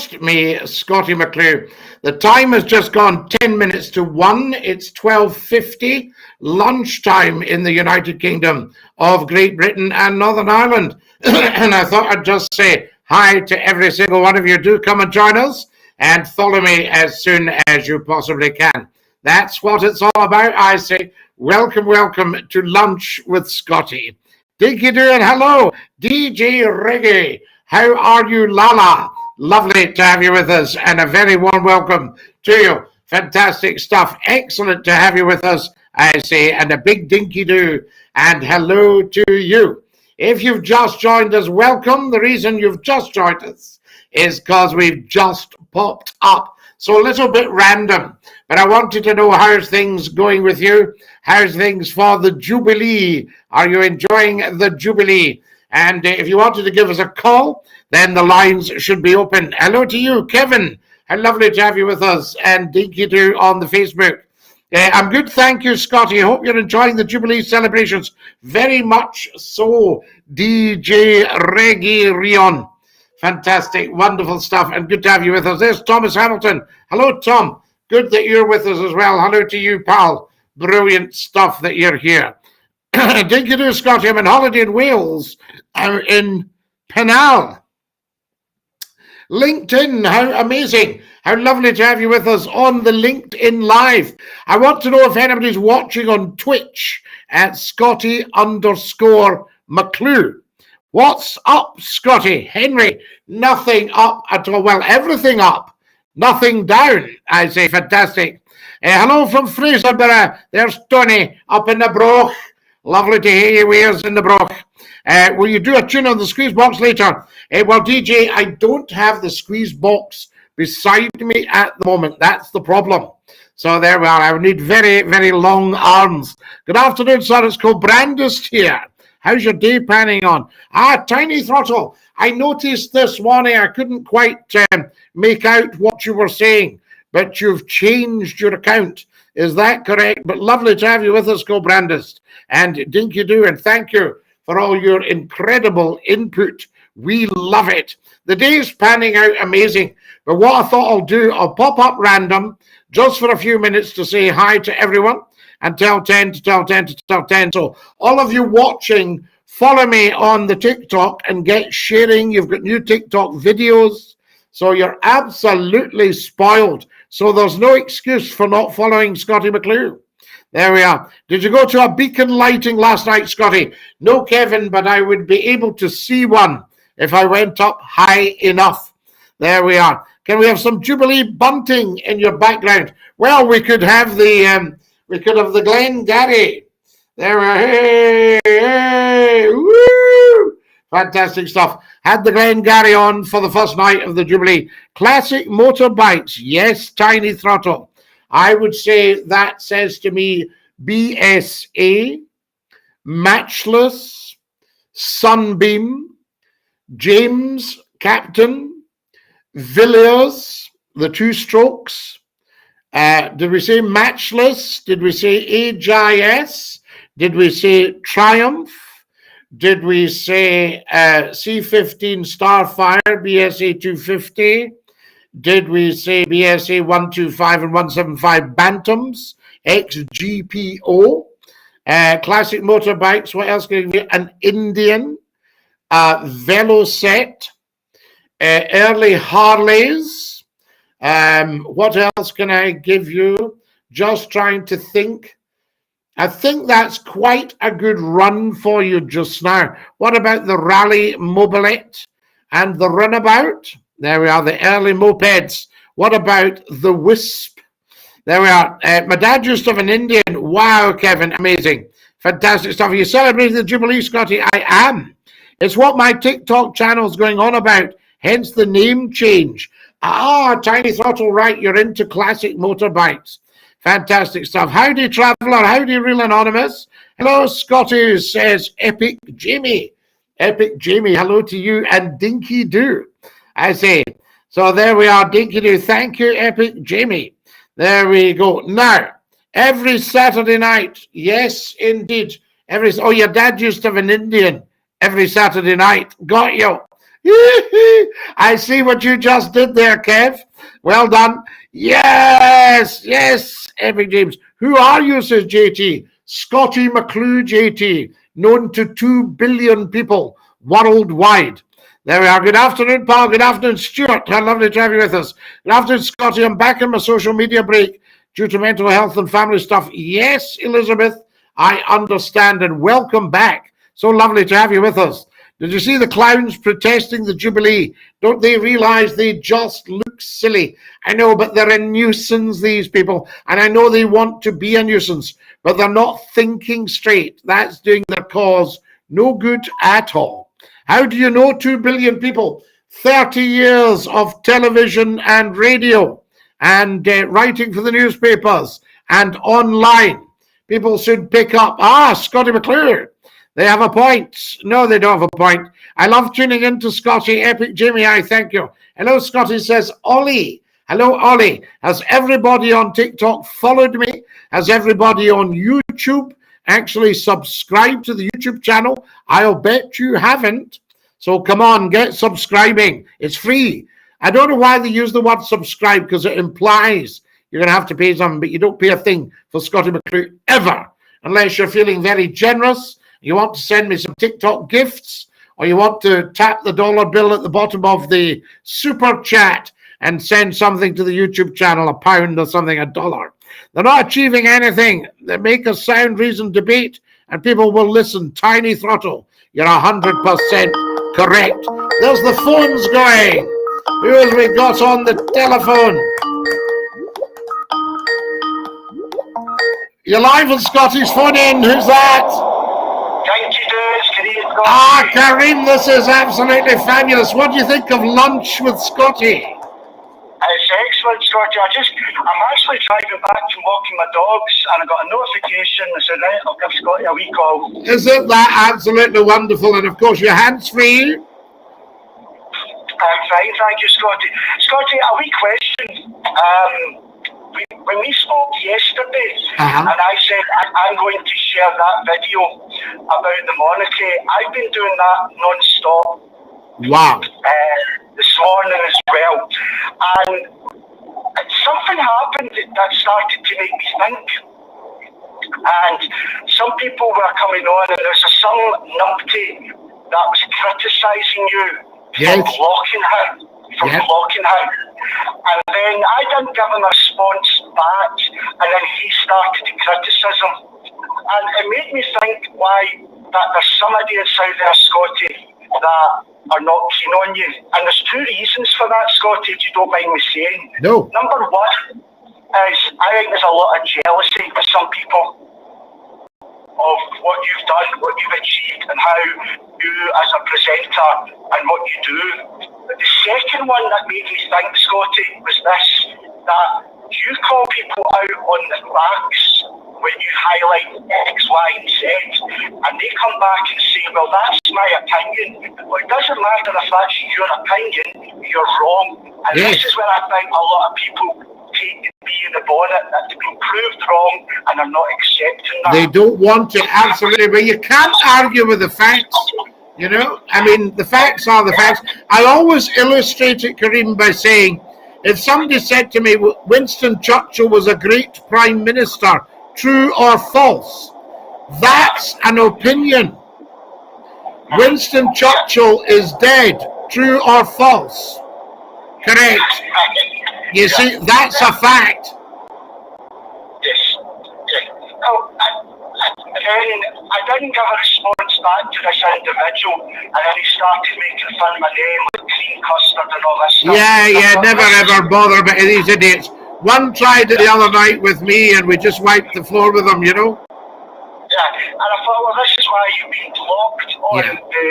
just me, Scottie McClue. The time has just gone 10 minutes to 1. It's 12:50, lunchtime in the United Kingdom of Great Britain and Northern Ireland. And I thought I'd just say hi to every single one of you. Do come and join us and follow me as soon as you possibly can. That's what it's all about, I say. Welcome, welcome to Lunch with Scottie. Dinky do and hello, DJ Reggae. How are you, Lala? Lovely to have you with us, and a very warm welcome to you. Fantastic stuff. Excellent to have you with us, I say, and a big dinky do and hello to you. If you've just joined us, welcome. The reason you've just joined us is because we've just popped up. So a little bit random, but I wanted to know how's things going with you. How's things for the Jubilee? Are you enjoying the Jubilee? And if you wanted to give us a call, then the lines should be open. Hello to you, Kevin. How lovely to have you with us. And Dinky do on the Facebook. I'm good, thank you, Scottie. I hope you're enjoying the Jubilee celebrations. Very much so, DJ Reggie Rion. Fantastic, wonderful stuff, and good to have you with us. There's Thomas Hamilton. Hello, Tom. Good that you're with us as well. Hello to you, pal. Brilliant stuff that you're here. Dinky do, Scottie. I'm on holiday in Wales. I'm in Penal. LinkedIn, how amazing. How lovely to have you with us on the LinkedIn Live. I want to know if anybody's watching on Twitch at Scottie_McClue. What's up, Scottie? Henry, nothing up at all. Well, everything up, nothing down, I say. Fantastic. Hello from Fraserburgh. There's Tony up in the Broch. Lovely to hear you ears in the Broch. Will you do a tune on the squeeze box later? Well, DJ, I don't have the squeeze box beside me at the moment. That's the problem. So there we are. I would need very, very long arms. Good afternoon, sir. It's called Brandist here. How's your day panning on? Tiny Throttle. I noticed this morning I couldn't quite make out what you were saying, but you've changed your account. Is that correct? But lovely to have you with us, Brandist. And Dinky do, and thank you for all your incredible input. We love it. The day is panning out amazing. But what I thought I'll do, I'll pop up random just for a few minutes to say hi to everyone. And tell 10 to tell 10 to tell 10. So all of you watching, follow me on the TikTok and get sharing. You've got new TikTok videos. So you're absolutely spoiled. So there's no excuse for not following Scottie McClue. There we are. Did you go to a beacon lighting last night, Scottie? No, Kevin, but I would be able to see one if I went up high enough. There we are. Can we have some Jubilee bunting in your background? Well, we could have the... We could have the Glengarry. There we are. Hey, hey, woo! Fantastic stuff. Had the Glengarry on for the first night of the Jubilee. Classic motorbikes. Yes, Tiny Throttle. I would say that says to me BSA, Matchless, Sunbeam, James, Captain, Villiers, the two strokes. Did we say Matchless? Did we say HIS? Did we say Triumph? Did we say C15 Starfire, BSA 250? Did we say BSA 125 and 175 Bantams, XGPO? Classic motorbikes, what else can you get? An Indian, Velocet, early Harleys. What else can I give you? Just trying to think. I think that's quite a good run for you just now. What about the Rally Mobilette and the Runabout? There we are, the early mopeds. What about the Wisp? There we are. My dad used to have an Indian. Wow, Kevin, amazing. Fantastic stuff. Are you celebrating the Jubilee, Scottie? I am. It's what my TikTok channel is going on about, hence the name change. Tiny Throttle, right, you're into classic motorbikes. Fantastic stuff. Howdy, Traveller. Howdy, Real Anonymous. Hello, Scottie, says Epic Jamie. Epic Jamie, hello to you, and Dinky Do, I say. So there we are, Dinky Do. Thank you, Epic Jamie. There we go. Now, every Saturday night, yes, indeed. Your dad used to have an Indian every Saturday night. Got you. I see what you just did there, Kev. Well done. Yes, yes, Epic James. Who are you, says JT? Scottie McClue, JT, known to 2 billion people worldwide. There we are. Good afternoon, Paul. Good afternoon, Stuart. How lovely to have you with us. Good afternoon, Scottie. I'm back in my social media break due to mental health and family stuff. Yes, Elizabeth, I understand, and welcome back. So lovely to have you with us. Did you see the clowns protesting the Jubilee? Don't they realise they just look silly? I know, but they're a nuisance, these people. And I know they want to be a nuisance, but they're not thinking straight. That's doing their cause no good at all. How do you know 2 billion people? 30 years of television and radio and writing for the newspapers and online. People should pick up, Scottie McClue. They have a point. No, they don't have a point. I love tuning into Scottie. Epic Jimmy, I thank you. Hello, Scottie says, Ollie. Hello, Ollie. Has everybody on TikTok followed me? Has everybody on YouTube actually subscribed to the YouTube channel? I'll bet you haven't. So come on, get subscribing. It's free. I don't know why they use the word subscribe, because it implies you're going to have to pay something, but you don't pay a thing for Scottie McClue ever, unless you're feeling very generous. You want to send me some TikTok gifts, or you want to tap the dollar bill at the bottom of the super chat and send something to the YouTube channel, £1 or something, $1. They're not achieving anything. They make a sound reasoned debate and people will listen. Tiny Throttle, you're 100% correct. There's the phones going. Who has we got on the telephone? You're live on Scottie's phone in. Who's that? Kareem, this is absolutely fabulous. What do you think of lunch with Scottie? It's excellent, Scottie. I'm actually driving back from walking my dogs, and I got a notification that said, right, I'll give Scottie a wee call. Isn't that absolutely wonderful? And of course, your hands free. I'm fine, thank you, Scottie. Scottie, a wee question. When we spoke yesterday, and I said I'm going to share that video about the monarchy, I've been doing that non-stop. Wow. This morning as well. And something happened that started to make me think. And some people were coming on, and there's some numpty that was criticising you for blocking him. Blocking him. And then I didn't give him a response back, and then he started to criticism. And it made me think that there's somebody inside there, Scottie, that are not keen on you. And there's two reasons for that, Scottie, if you don't mind me saying. No. Number one is I think there's a lot of jealousy with some people of what you've done, what you've achieved, and how you as a presenter and what you do. But the second one that made me think, Scottie, was this, that you call people out on the facts when you highlight X, Y, and Z, and they come back and say, well, that's my opinion. Well, it doesn't matter if that's your opinion, you're wrong. And this is where I think a lot of people take to be in the bonnet, that they've been proved wrong and are not accepting that. They don't want to, absolutely, but you can't argue with the facts. You know, I mean, the facts are the facts. I always illustrate it, Kareem, by saying, if somebody said to me, Winston Churchill was a great prime minister, true or false? That's an opinion. Winston Churchill is dead, true or false? Correct. You see, that's a fact. Yes. I didn't give a response back to this individual, and then he started making fun of my name with cream custard and all this stuff. Yeah, never ever bother about these idiots. One tried it the other night with me, and we just wiped the floor with them, you know? Yeah, and I thought, well, this is why you've been blocked on the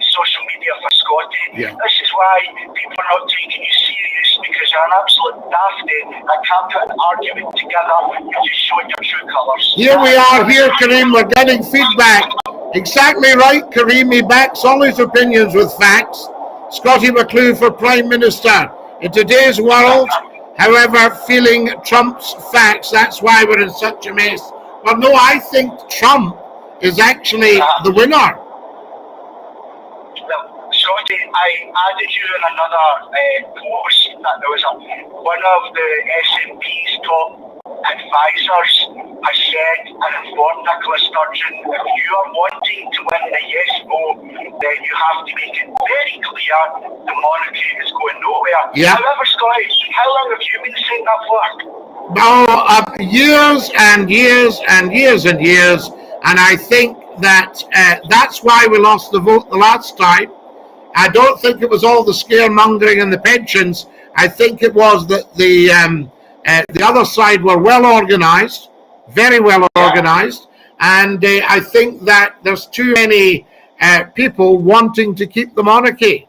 social media for Scottie. Yeah. This is why people are not taking you serious, because you're an absolute dafty that can't put an argument together. You're just showing your true colours. Here we are, Kareem. We're getting feedback. Exactly right, Kareem. He backs all his opinions with facts. Scottie McClue for Prime Minister. In today's world, however, feeling trumps facts. That's why we're in such a mess. But no, I think Trump is actually the winner. Well, Scottie, Scotty, I added you in another post that there was one of the SNP's top advisors has said and informed Nicola Sturgeon, if you are wanting to win the yes vote, then you have to make it very clear the monarchy is going nowhere. Yeah. However, Scotty, how long have you been saying that for? Years and years and years and years, and I think that that's why we lost the vote the last time. I don't think it was all the scaremongering and the pensions. I think it was that the other side were well organised, very well organised, and I think that there's too many people wanting to keep the monarchy.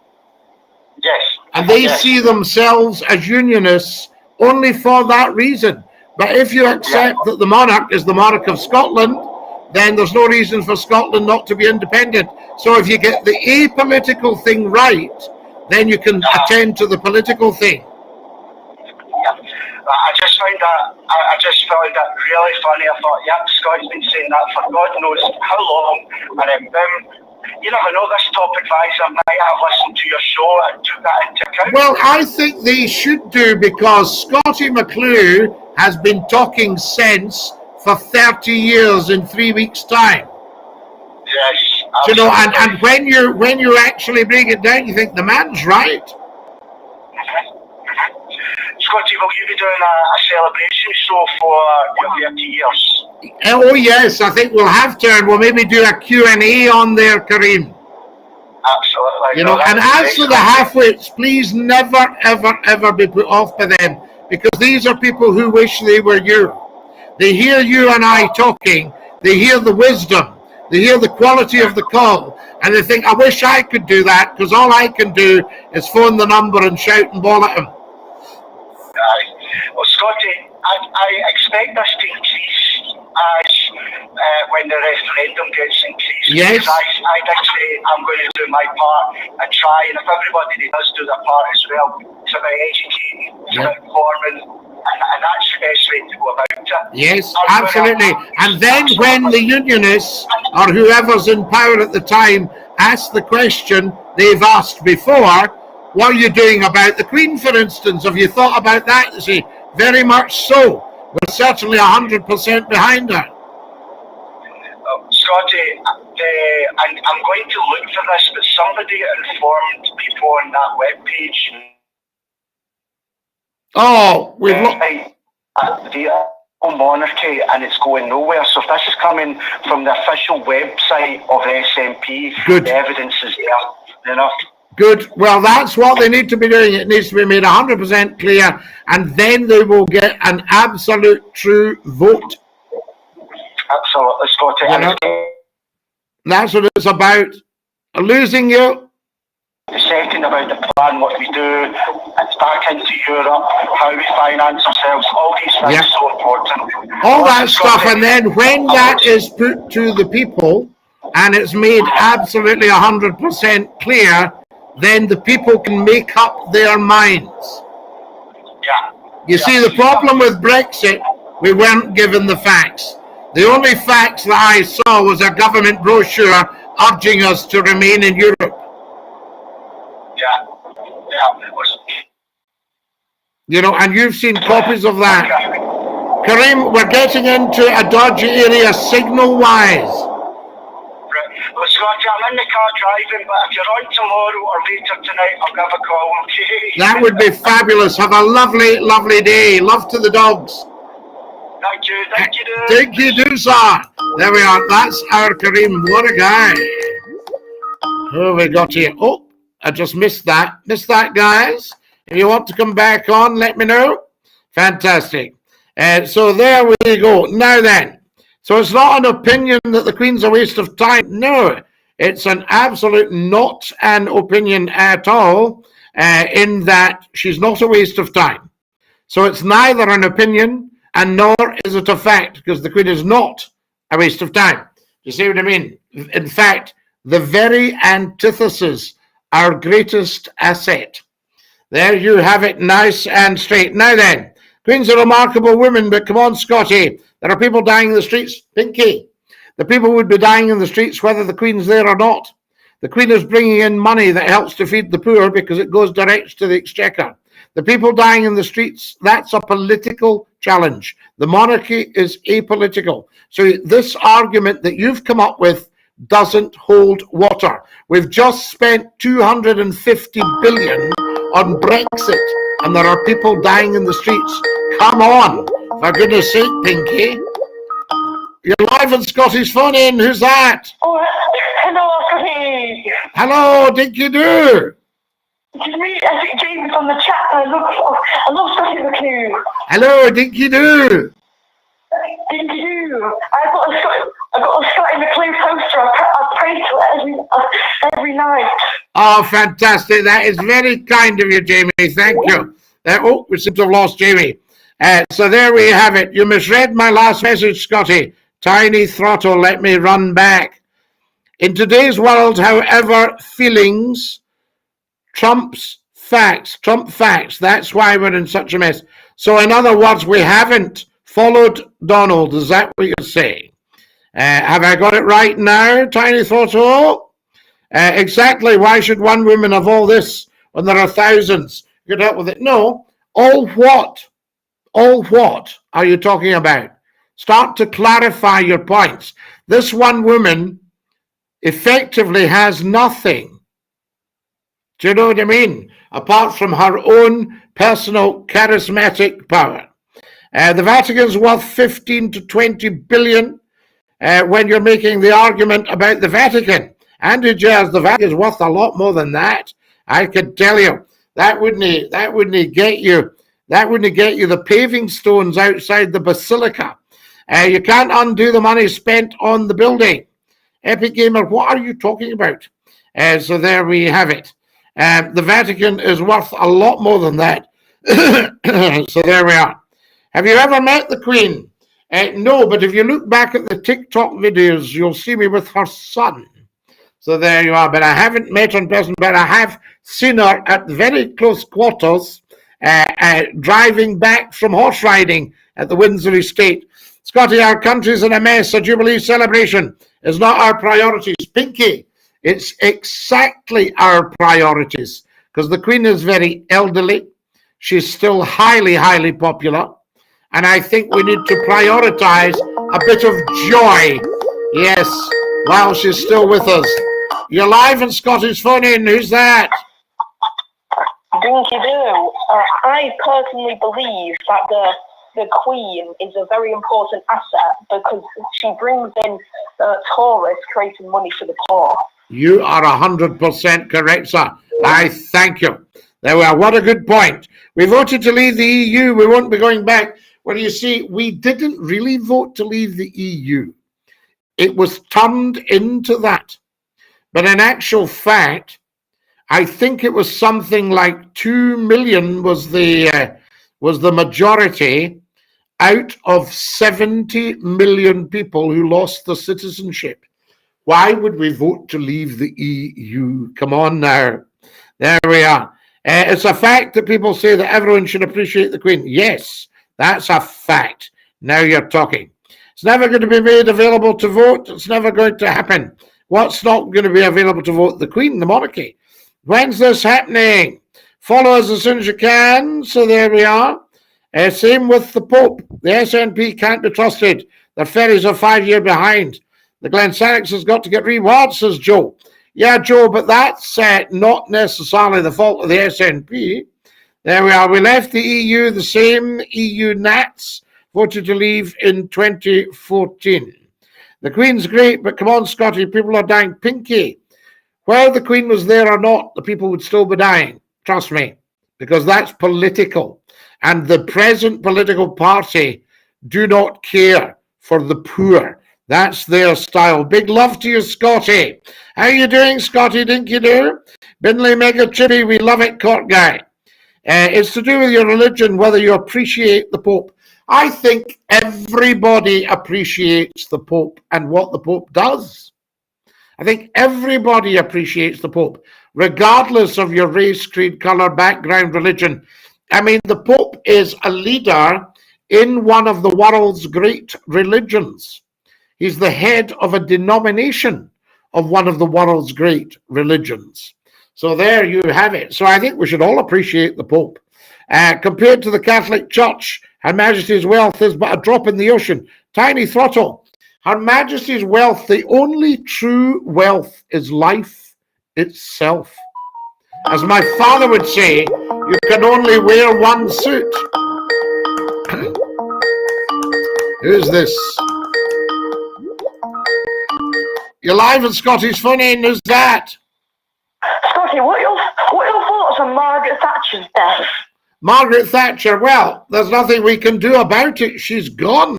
Yes. And they see themselves as unionists only for that reason. But if you accept that the monarch is the monarch of Scotland, then there's no reason for Scotland not to be independent. So if you get the apolitical thing right, then you can attend to the political thing. I just found that really funny. I thought, Scott's been saying that for God knows how long, and you never know, this top advisor might have listened to your show and took that into account. Well, I think they should do, because SCOTTIE McCLUE has been talking sense for 30 years in 3 weeks' time. Yes, you know, and when you actually break it down, you think the man's right. Scottie, will you be doing a celebration show for your 30 years? Oh yes, I think we'll have to, and we'll maybe do a Q&A on there, Kareem. Absolutely. You know, and as for the half-wits, please never, ever, ever be put off by them, because these are people who wish they were you. They hear you and I talking, they hear the wisdom, they hear the quality of the call, and they think, I wish I could do that, because all I can do is phone the number and shout and bawl at them. Well, Scottie, I expect this to increase as when the referendum gets increased. Yes. I did say I'm going to do my part and try, and if everybody does do their part as well, it's about educating, it's about informing, and that's the best way to go about it. Yes, absolutely. And then when the unionists or whoever's in power at the time ask the question they've asked before, what are you doing about the Queen, for instance? Have you thought about that? You see, very much so. We're certainly 100% behind her. Scottie, I'm going to look for this, but somebody informed people on that webpage. Oh, we've looked. The monarchy, and it's going nowhere. So if this is coming from the official website of SNP, good. The evidence is there, you know. Good. Well, that's what they need to be doing. It needs to be made 100% clear, and then they will get an absolute true vote. Absolutely, Scottie. You know? That's what it's about. Losing you. The second about the plan, what we do, it's back into Europe, how we finance ourselves, all these things are so important. All that stuff, and then when that is put to the people, and it's made absolutely 100% clear, then the people can make up their minds. Yeah. You see, the problem with Brexit, we weren't given the facts. The only facts that I saw was a government brochure urging us to remain in Europe. Yeah. You know, and you've seen copies of that. Kareem, we're getting into a dodgy area signal-wise. Well, Scottie, I'm in the car driving, but if you're on tomorrow or later tonight, I'll give a call, okay? That would be fabulous. Have a lovely, lovely day. Love to the dogs. Thank you, dude. Thank you, do, sir. There we are. That's our Kareem. What a guy. Who we got here? Oh, I just missed that. Missed that, guys. If you want to come back on, let me know. Fantastic. So there we go. Now then. So it's not an opinion that the Queen's a waste of time. No, it's an absolute not an opinion at all, in that she's not a waste of time. So it's neither an opinion and nor is it a fact, because the Queen is not a waste of time. You see what I mean? In fact, the very antithesis, our greatest asset. There you have it, nice and straight. Now then, Queen's a remarkable woman, but come on, Scottie. There are people dying in the streets. Pinky, the people would be dying in the streets whether the Queen's there or not. The Queen is bringing in money that helps to feed the poor because it goes direct to the exchequer. The people dying in the streets, that's a political challenge. The monarchy is apolitical. So this argument that you've come up with doesn't hold water. We've just spent 250 billion on Brexit, and there are people dying in the streets. Come on, for goodness sake, Pinky. You're live on Scotty's phone in. Who's that? Oh, hello, Scotty. Hello, Dinky Doo. It's me, James on the chat. I love Scottie McClue. Hello, Dinky Doo. Thank you. I got a Scottie McClue poster. I pray to it every night. Oh, fantastic. That is very kind of you, Jamie. Thank you. Oh, we seem to have lost Jamie. So there we have it. You misread my last message, Scotty. Tiny throttle, let me run back. In today's world, however, feelings trumps facts. Trump facts. That's why we're in such a mess. So in other words, we haven't followed Donald. Is that what you're saying? Have I got it right now, Tiny Throttle? Exactly. Why should one woman have all this when there are thousands? Get out with it. No. All what? All what are you talking about? Start to clarify your points. This one woman effectively has nothing. Do you know what I mean? Apart from her own personal charismatic power. The Vatican's worth 15 to 20 billion when you're making the argument about the Vatican. Andy Jazz, the Vatican's worth a lot more than that. I can tell you. That wouldn't get you the paving stones outside the basilica. You can't undo the money spent on the building. Epic Gamer, what are you talking about? So there we have it. The Vatican is worth a lot more than that. So there we are. Have you ever met the Queen? No, but if you look back at the TikTok videos, you'll see me with her son. So there you are. But I haven't met her in person, but I have seen her at very close quarters driving back from horse riding at the Windsor Estate. Scotty, our country's in a mess. A Jubilee celebration is not our priorities. Pinky, it's exactly our priorities because the Queen is very elderly. She's still highly, highly popular. And I think we need to prioritize a bit of joy. Yes, while she's still with us. You're live on Scotty's phone in. Who's that? Dinky Doo. I personally believe that the Queen is a very important asset because she brings in tourists creating money for the poor. You are 100% correct, sir. I thank you. There we are. What a good point. We voted to leave the EU. We won't be going back. Well, you see, we didn't really vote to leave the EU. It was turned into that. But in actual fact, I think it was something like 2 million was the majority out of 70 million people who lost their citizenship. Why would we vote to leave the EU? Come on now. There we are. It's a fact that people say that everyone should appreciate the Queen. Yes, that's a fact. Now you're talking. It's never going to be made available to vote. It's never going to happen. What's not going to be available to vote? The Queen, the monarchy. When's this happening? Follow us as soon as you can. So there we are. Same with the Pope. The SNP can't be trusted. Their ferries are 5 years behind. The Glen Sannox has got to get reward, says Joe. Yeah, Joe, but that's not necessarily the fault of the SNP. There we are. We left the EU, the same EU Nats voted to leave in 2014. The Queen's great, but come on, Scotty, people are dying. Pinky, whether the Queen was there or not, the people would still be dying. Trust me, because that's political. And the present political party do not care for the poor. That's their style. Big love to you, Scotty. How you doing, Scotty Dinky Doo? Binley Mega Chippy, we love it, Court Guy. It's to do with your religion, whether you appreciate the Pope. I think everybody appreciates the Pope and what the Pope does. I think everybody appreciates the Pope, regardless of your race, creed, colour, background, religion. I mean, the Pope is a leader in one of the world's great religions. He's the head of a denomination of one of the world's great religions. So there you have it. So I think we should all appreciate the Pope. Compared to the Catholic Church, Her Majesty's wealth is but a drop in the ocean. Tiny Throttle, Her Majesty's wealth, the only true wealth is life itself. As my father would say, you can only wear one suit. Who's this? You're live on Scotty's Phone In. Who's that? Scotty, what are your thoughts on Margaret Thatcher's death? Margaret Thatcher, well, there's nothing we can do about it. She's gone.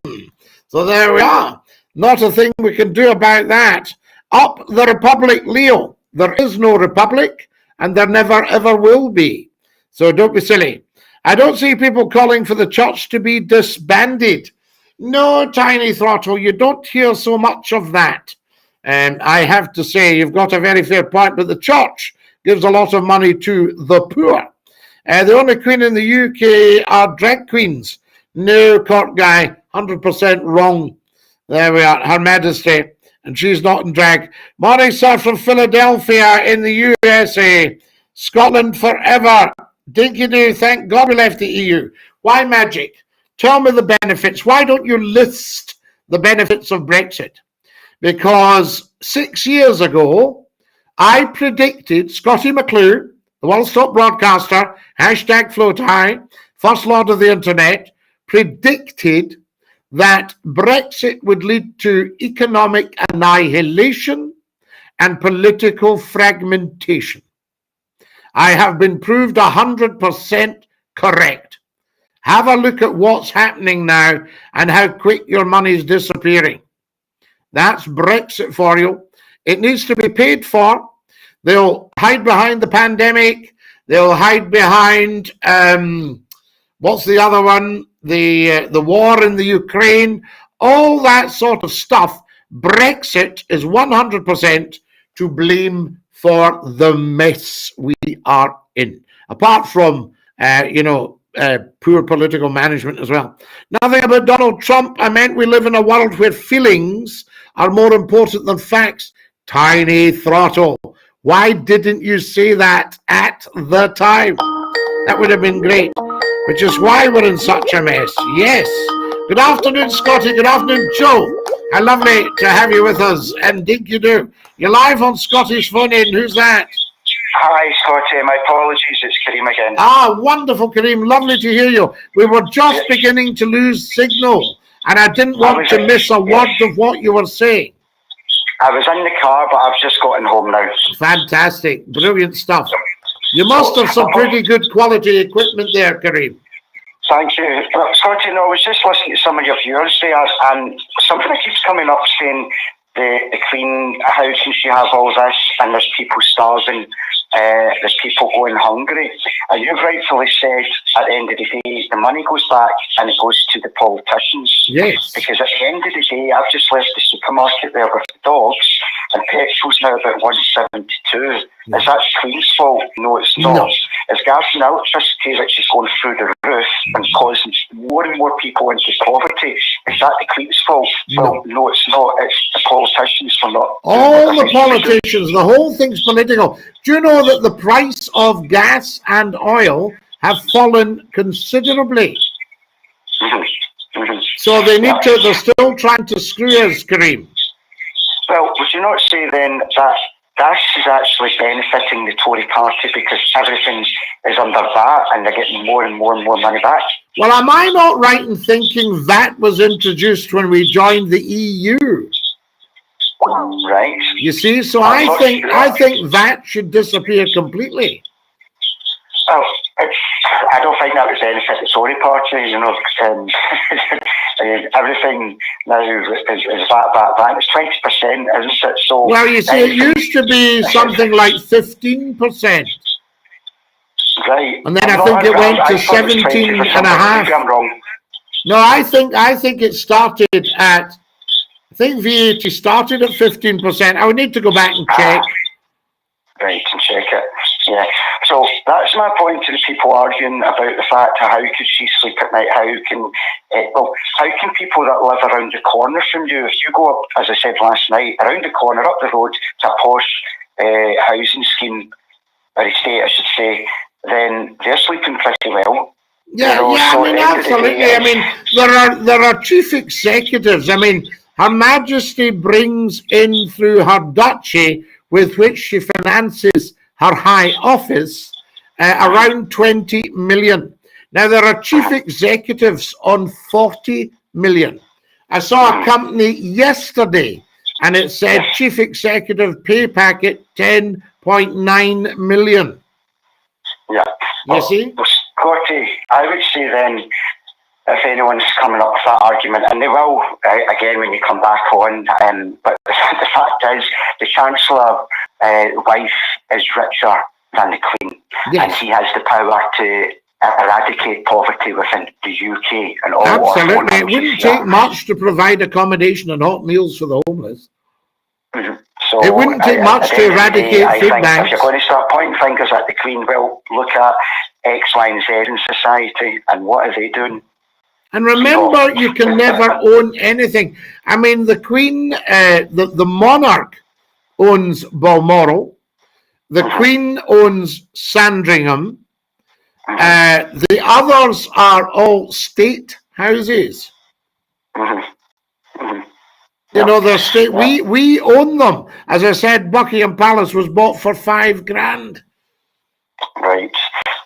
So there we are. Not a thing we can do about that. Up the Republic, Leo. There is no Republic, and there never ever will be. So don't be silly. I don't see people calling for the church to be disbanded. No, Tiny Throttle, you don't hear so much of that. And I have to say, you've got a very fair point, but the church gives a lot of money to the poor. The only queen in the UK are drag queens. No, Court Guy, 100% wrong. There we are, Her Majesty, and she's not in drag. Morning, sir, from Philadelphia in the USA. Scotland forever. Dinky-doo, thank God we left the EU. Why magic? Tell me the benefits. Why don't you list the benefits of Brexit? Because 6 years ago, I predicted Scottie McClue, the world's top broadcaster, hashtag float high, first lord of the internet, predicted that Brexit would lead to economic annihilation and political fragmentation. I have been proved 100% correct. Have a look at what's happening now and how quick your money is disappearing. That's Brexit for you. It needs to be paid for. They'll hide behind the pandemic. They'll hide behind, what's the other one? The war in the Ukraine. All that sort of stuff. Brexit is 100% to blame for the mess we are in. Apart from, poor political management as well. Nothing about Donald Trump. I meant we live in a world where feelings are more important than facts. Tiny Throttle. Why didn't you say that at the time? That would have been great. Which is why we're in such a mess. Yes. Good afternoon, Scotty. Good afternoon, Joe. How lovely to have you with us. And Dinky-doo. You're live on Scottish Phone In. Who's that? Hi, Scotty. My apologies. It's Kareem again. Ah, wonderful, Kareem. Lovely to hear you. We were just beginning to lose signal, and I didn't want to miss a word of what you were saying. I was in the car, but I've just gotten home now. Fantastic. Brilliant stuff. You must have some pretty good quality equipment there, Kareem. Thank you. Scotty, I was just listening to some of your viewers there, and something that keeps coming up saying the Queen, how can she have all this, and there's people starving, there's people going hungry. And you've rightfully said, at the end of the day, the money goes back and it goes to the politicians. Yes. Because at the end of the day, I've just left the supermarket there with the dogs, and petrol's now about 172. Is that the Queen's fault? No, it's not. No. It's gas and electricity which is going through the roof and causing more and more people into poverty. Is that the Queen's fault? Well, no, it's not. It's the politicians for not. All the politicians, the whole thing's political. Do you know that the price of gas and oil have fallen considerably? Mm-hmm. Mm-hmm. So they need to, they're still trying to screw us, Kareem. Well, would you not say then that gas is actually benefiting the Tory party because everything is under VAT and they're getting more and more and more money back? Well, am I not right in thinking VAT was introduced when we joined the EU? Right. You see, so I think VAT should disappear completely. Well, I don't think that would benefit the Tory party, everything now is VAT. It's 20%, isn't it? So, well, you see, it used to be something like 15%. Right. And then I think it went to 17 and a half. I'm wrong. No, I think it started at, I think VAT started at 15%. I would need to go back and check. Right, and check it. Yeah, so that's my point to the people arguing about the fact of how could she sleep at night? How can people that live around the corner from you, if you go up, as I said last night, around the corner, up the road to a posh housing scheme, or estate I should say, then they're sleeping pretty well. Yeah, You know, yeah, so I mean, at the end of the absolutely. day, I mean, there are chief executives. I mean, Her Majesty brings in through her duchy, with which she finances her high office, around 20 million. Now, there are chief executives on 40 million. I saw a company yesterday, and it said chief executive pay packet 10.9 million. Yeah. You see? Well, Scottie, I would say then, if anyone's coming up with that argument, and they will, again, when you come back on, but the fact is, the Chancellor's wife is richer than the Queen, and he has the power to eradicate poverty within the UK and all. Absolutely. It wouldn't take much to provide accommodation and hot meals for the homeless. So it wouldn't take much to eradicate food banks. If you're going to start pointing fingers at the Queen, well, look at X, Y, and Z in society, and what are they doing? And remember, you can never own anything. I mean, the Queen, the monarch owns Balmoral. The Queen owns Sandringham. The others are all state houses. You know, they're state. We own them. As I said, Buckingham Palace was bought for $5,000. Right.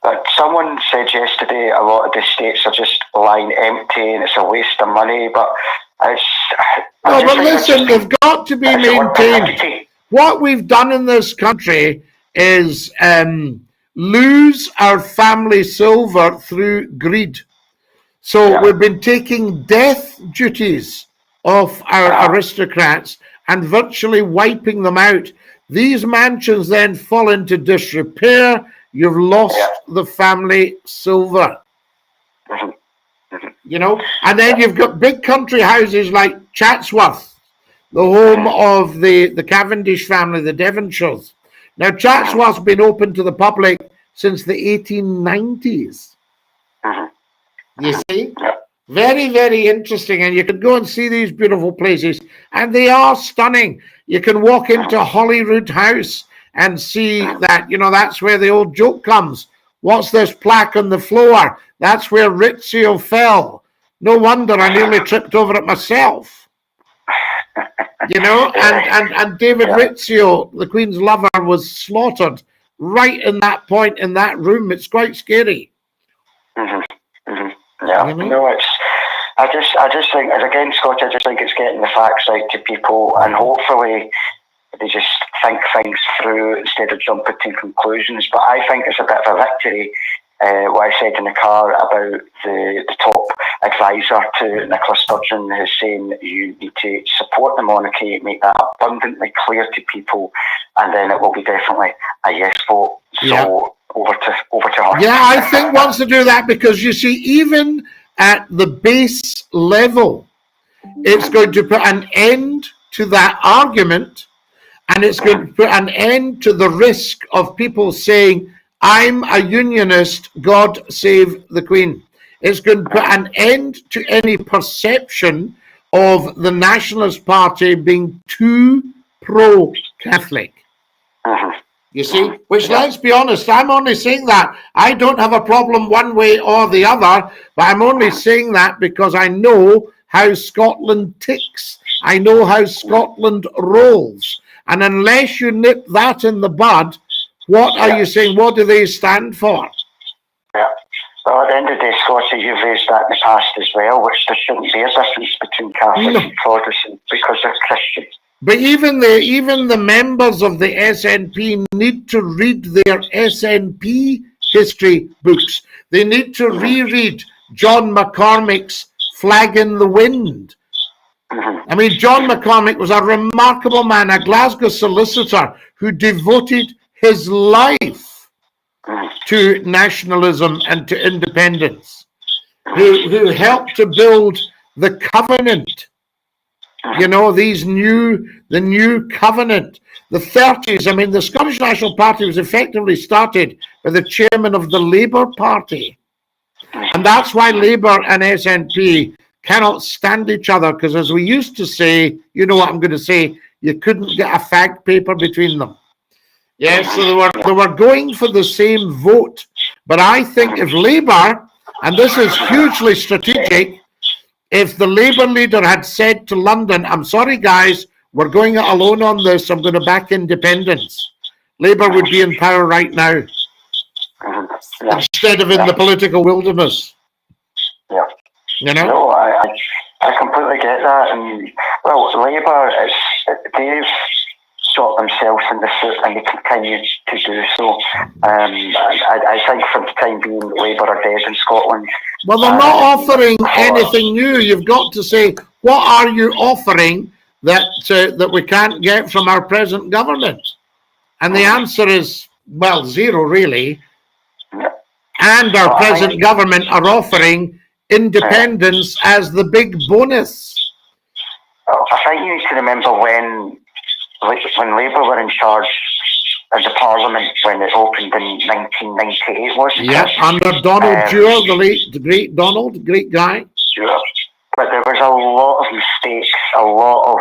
But someone said yesterday a lot of the estates are just lying empty and it's a waste of money. But it's. No, but listen, they've got to be maintained. What we've done in this country is lose our family silver through greed. So we've been taking death duties off our aristocrats and virtually wiping them out. These mansions then fall into disrepair. You've lost the family silver. You know, and then you've got big country houses like Chatsworth, the home of the Cavendish family, the Devonshires. Now, Chatsworth's been open to the public since the 1890s. You see? Very, very interesting. And you can go and see these beautiful places, and they are stunning. You can walk into Holyrood House and see that, you know, that's where the old joke comes. What's this plaque on the floor? That's where Rizzio fell. No wonder I nearly tripped over it myself. You know, and David Rizzio, the Queen's lover, was slaughtered right in that point in that room. It's quite scary. Yeah, no, it's. I just think, again, Scott, I just think it's getting the facts out to people, and hopefully they just think things through instead of jumping to conclusions. But I think it's a bit of a victory. What I said in the car about the top advisor to Nicola Sturgeon, who's saying you need to support the monarchy, make that abundantly clear to people, and then it will be definitely a yes vote. So over to her. Yeah, I think once to do that, because you see, even at the base level, it's going to put an end to that argument, and it's going to put an end to the risk of people saying, I'm a unionist, God save the Queen. It's going to put an end to any perception of the Nationalist Party being too pro-Catholic. You see, which, let's be honest, I'm only saying that. I don't have a problem one way or the other, but I'm only saying that because I know how Scotland ticks. I know how Scotland rolls. And unless you nip that in the bud, what are you saying? What do they stand for? Yeah. Well, at the end of the day, Scottie, you've raised that in the past as well, which there shouldn't be a difference between Catholic and Protestant because they're Christian. But even the members of the SNP need to read their SNP history books. They need to reread John McCormick's Flag in the Wind. I mean, John McCormick was a remarkable man, a Glasgow solicitor who devoted his life to nationalism and to independence, who helped to build the Covenant You know, the new covenant, the 30s. I mean, the Scottish National Party was effectively started by the chairman of the Labour Party. And that's why Labour and SNP cannot stand each other, because as we used to say, you know what I'm going to say, you couldn't get a fact paper between them. Yes, so they were going for the same vote. But I think if Labour, and this is hugely strategic, if the Labour leader had said to London, I'm sorry guys, we're going it alone on this, I'm going to back independence, Labour would be in power right now, instead of in the political wilderness. Yeah. You know? No, I completely get that. And, well, Labour, they've shot themselves in the foot and they continue to do so. I think for the time being, Labour are dead in Scotland. Well, they're not offering anything new. You've got to say, what are you offering that we can't get from our present government? And the answer is, well, zero, really. And our present government are offering independence as the big bonus. I think you need to remember when Labour were in charge of the Parliament when it opened in 1998, wasn't it? Yeah, under Donald Dewar, the great Donald, great guy. Sure. But there was a lot of mistakes, a lot of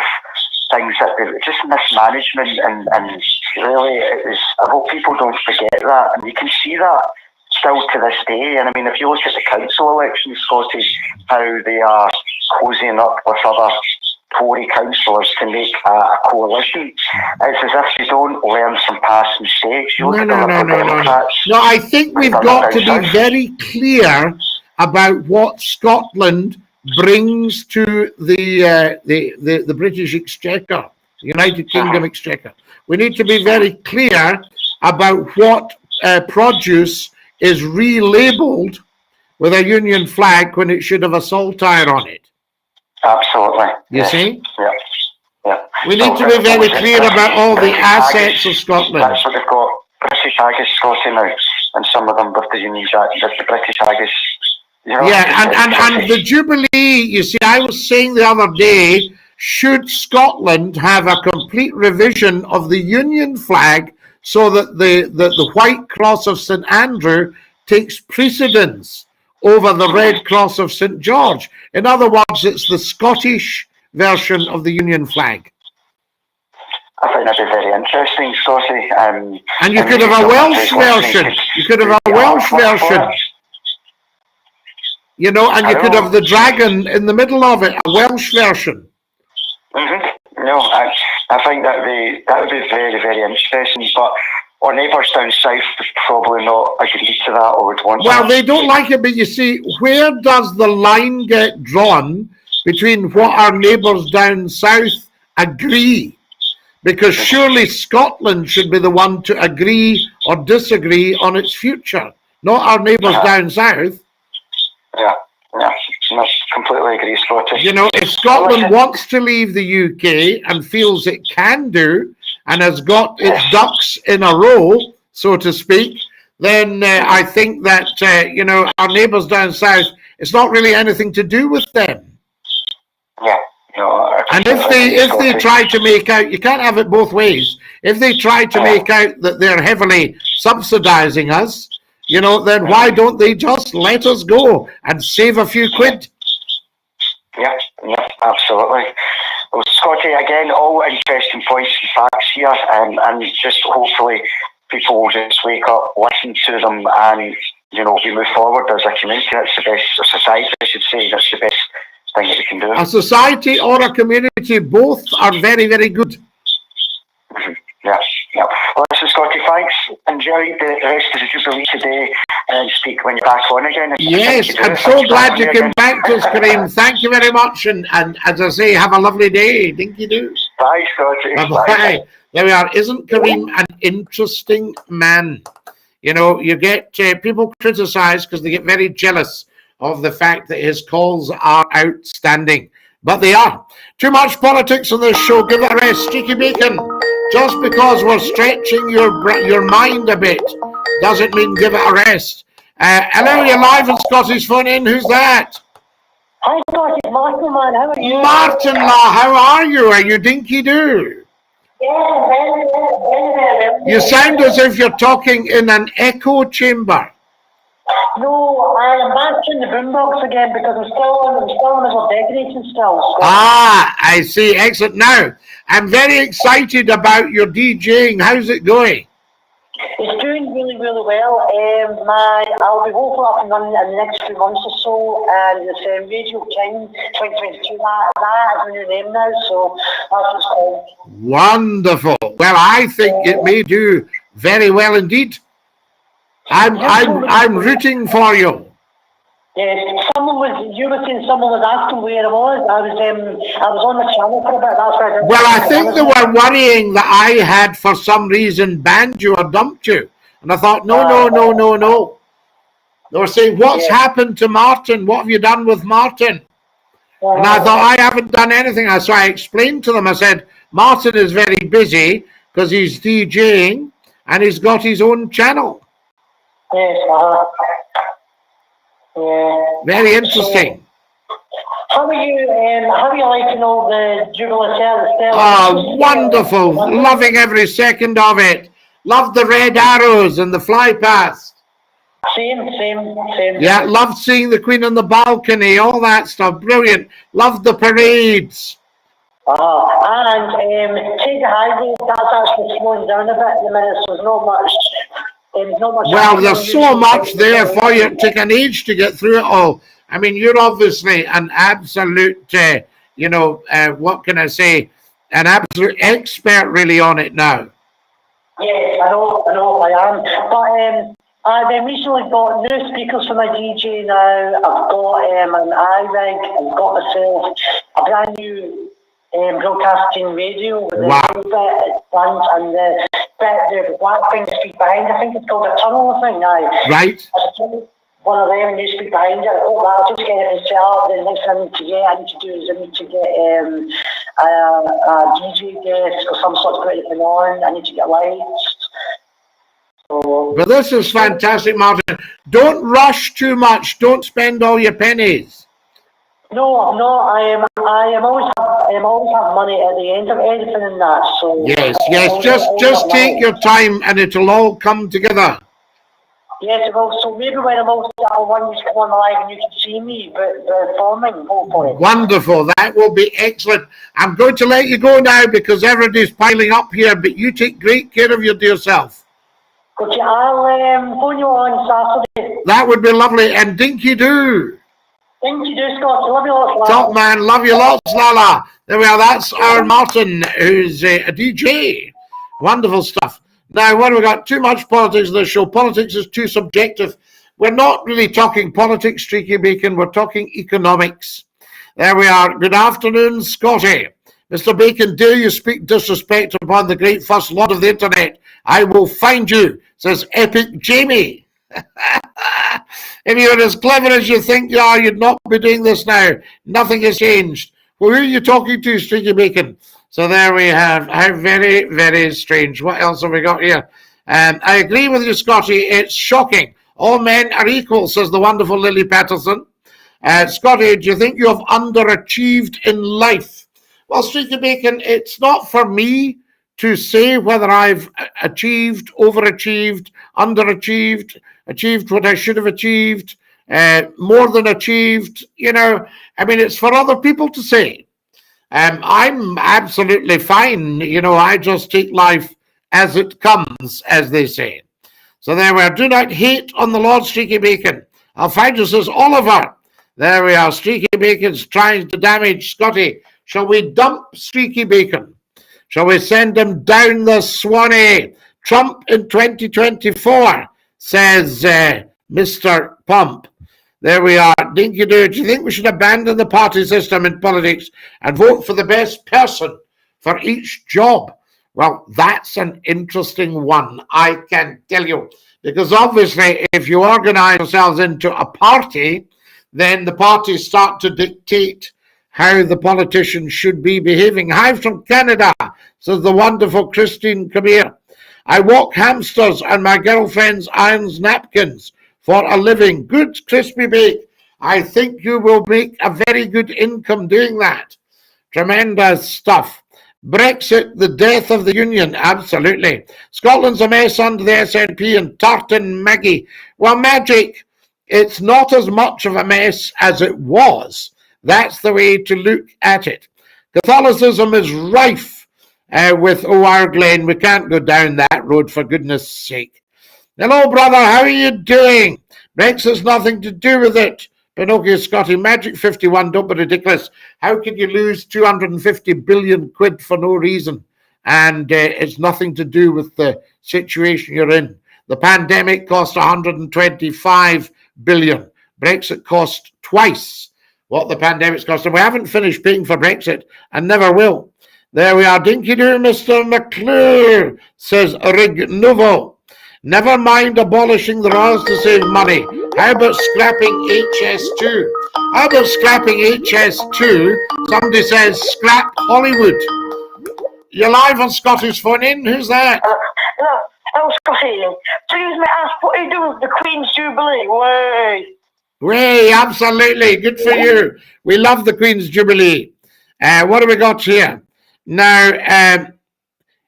things that were just mismanagement, and really, I hope people don't forget that, and you can see that still to this day. And I mean, if you look at the council elections, Scottie, how they are closing up with other Tory councillors to make a coalition, it's as if you don't learn from past mistakes. You look at the Liberal Democrats. No, I think we've got to be very clear about what Scotland brings to the British Exchequer, the United Kingdom Exchequer. We need to be very clear about what produce is relabelled with a Union flag when it should have a saltire on it. Absolutely. You see? Yeah. Yeah. We need to be very clear about all the assets of Scotland. That's what they've got. British Haggis, Scottie now, and some of them with the Union Jack, the British Haggis. You know, and the Jubilee, you see, I was saying the other day, should Scotland have a complete revision of the Union flag so that the White Cross of St Andrew takes precedence over the Red Cross of St George. In other words, it's the Scottish version of the Union flag. I think that'd be very interesting, Scottie. And you could have a Welsh version. You could have a Welsh version. You know, and you could have the dragon in the middle of it, a Welsh version. No, I think that would be very, very interesting. But our neighbours down south would probably not agree to that or would want Well, they don't like it, but you see, where does the line get drawn between what our neighbours down south agree? Because surely Scotland should be the one to agree or disagree on its future, not our neighbours down south. Yeah, I completely agree, Scottie. You know, if Scotland wants to leave the UK and feels it can do, and has got its ducks in a row, so to speak, then I think that, you know, our neighbours down south, it's not really anything to do with them. Yeah. No, and if they try to make out, you can't have it both ways. If they try to make out that they're heavily subsidising us, you know, then why don't they just let us go and save a few quid? Yeah, absolutely. Well, Scottie, again, all interesting points and facts here, and just hopefully people will just wake up, listen to them, and, you know, we move forward as a community. That's the best, a society, I should say, that's the best thing that we can do. A society or a community, both are very, very good. Yeah. Well, listen, Scottie, thanks. Enjoy the rest of the Jubilee today and speak when you're back on again. Yes, I'm so glad you came back to us, Kareem. Thank you very much. And as I say, have a lovely day. Dinky do. Bye, Scottie. Bye. There we are. Isn't Kareem an interesting man? You know, you get people criticise because they get very jealous of the fact that his calls are outstanding. But they are. Too much politics on this show. Give it a rest. Streaky Bacon. Just because we're stretching your mind a bit doesn't mean give it a rest. Hello, you're live on Scottie's Phone In. Who's that? Hi, Scottie. it's Martin, man. How are you? Martin, how are you? Are you dinky-doo? Yeah, very. You sound as if you're talking in an echo chamber. No, I am back in the boombox again because I'm still on as decorating still. So. Ah, I see. Excellent. Now, I'm very excited about your DJing. How's it going? It's doing really, really well. I'll be hopefully up and running in the next few months or so, and it's Radio King 2022. That is a new name now, so that's what it's called. Wonderful. Well, I think it may do very well indeed. I'm rooting for you. Yes, you were saying someone was asking where I was. I was on the channel for a bit. That's why Well, I think they were worrying that I had, for some reason, banned you or dumped you. And I thought, no. They were saying, what's happened to Martin? What have you done with Martin? And I thought, I haven't done anything. So I explained to them, I said, Martin is very busy because he's DJing and he's got his own channel. Yes, yeah. Very interesting. How are you? How are you liking all the Jubilee sales? Oh, wonderful. Loving every second of it. Love the red arrows and the fly past. Same. Yeah, loved seeing the Queen on the balcony, all that stuff. Brilliant. Loved the parades. And take the high road, that's actually slowing down a bit at the minute, so there's not much. Well, there's so much there for you. It took an age to get through it all. I mean, you're obviously an absolute, what can I say, an absolute expert really on it now. Yes, I know, I am. But I've recently got new speakers for my DJ now. I've got an iRig. I've got myself a brand new broadcasting radio with the plant and the black thing to speak behind. I think it's called a tunnel thing now. Right. One of them, and you speak behind it. I'll just get it set up. The next thing I need to do is I need to get a DJ desk or some sort of anything on. I need to get lights. But this is fantastic, Martin. Don't rush too much. Don't spend all your pennies. No, I am always have money at the end of anything in that. So yes. Just take your time, and it'll all come together. Yes, it will. So maybe when I'm also I want you to come on live and you can see me, but performing, hopefully. Wonderful. That will be excellent. I'm going to let you go now because everybody's piling up here. But you take great care of your dear self. Okay, I'll phone you on Saturday. That would be lovely. And dinky do. Dinky do, Scott. Love you lots, Lala. Top man, love you lots, Lala. There we are. That's our Martin, who's a DJ. Wonderful stuff. Now, what have we got? Too much politics in the show. Politics is too subjective. We're not really talking politics, Streaky Bacon. We're talking economics. There we are. Good afternoon, Scottie. Mr. Bacon, dare you speak disrespect upon the great first lord of the internet? I will find you, says Epic Jamie. If you're as clever as you think you are, you'd not be doing this now. Nothing has changed. Well, who are you talking to, Streaky Bacon? So there we have. How very, very strange. What else have we got here? I agree with you, Scottie. It's shocking. All men are equal, says the wonderful Lily Patterson. Scottie, do you think you have underachieved in life? Well, Streaky Bacon, it's not for me to say whether I've achieved, overachieved, underachieved, achieved what I should have achieved, more than achieved. I mean, it's for other people to say. I'm absolutely fine. I just take life as it comes, as they say. So there we are. Do not hate on the Lord, Streaky Bacon. I'll find you, says Oliver. There we are. Streaky Bacon's trying to damage Scottie. Shall we dump Streaky Bacon? Shall we send him down the Swanee? Trump in 2024, says Mr. Pump. There we are. Dinky do. Do you think we should abandon the party system in politics and vote for the best person for each job? Well, that's an interesting one, I can tell you. Because obviously, if you organise yourselves into a party, then the parties start to dictate how the politicians should be behaving. Hi from Canada, says the wonderful Christine Kabir. I walk hamsters and my girlfriend's irons napkins for a living. Good crispy bake. I think you will make a very good income doing that. Tremendous stuff. Brexit, the death of the union. Absolutely. Scotland's a mess under the SNP and Tartan Maggie. Well, Magic, it's not as much of a mess as it was. That's the way to look at it. Catholicism is rife with O.R. Glen. We can't go down that road, for goodness sake. Hello, brother. How are you doing? Brexit's nothing to do with it. Pinocchio Scottie, Magic 51, don't be ridiculous. How can you lose 250 billion quid for no reason? And it's nothing to do with the situation you're in. The pandemic cost 125 billion. Brexit cost twice what the pandemic's cost. And we haven't finished paying for Brexit and never will. There we are. Dinky do, Mr. McClure, says Rig Novo. Never mind abolishing the royals to save money. How about scrapping HS2? How about scrapping HS2? Somebody says scrap Hollywood. You're live on Scotty's phone in. Who's that? Hello, Scotty. Please may I ask what are you doing with the Queen's Jubilee? Way, absolutely. Good for you. We love the Queen's Jubilee. What have we got here? Now,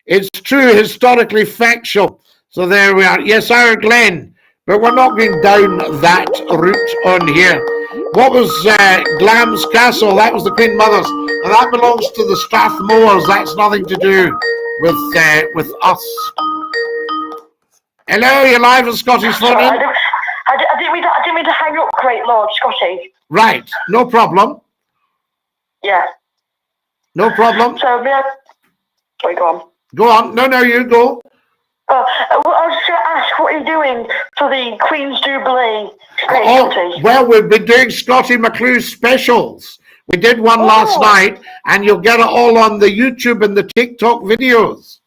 it's true, historically factual. So there we are. Yes, our Glen. But we're not going down that route on here. What was Glam's Castle? That was the Queen Mother's. And that belongs to the Strathmores. That's nothing to do with us. Hello, you're live on Scotty's phone in. I didn't mean to hang up, great Lord, Scotty. Right, no problem. Yeah. No problem. So, wait, go on. Go on. No, you go. I was just going to ask what you're doing for the Queen's Jubilee. Well, we've been doing Scottie McClue specials. We did one last night, and you'll get it all on the YouTube and the TikTok videos.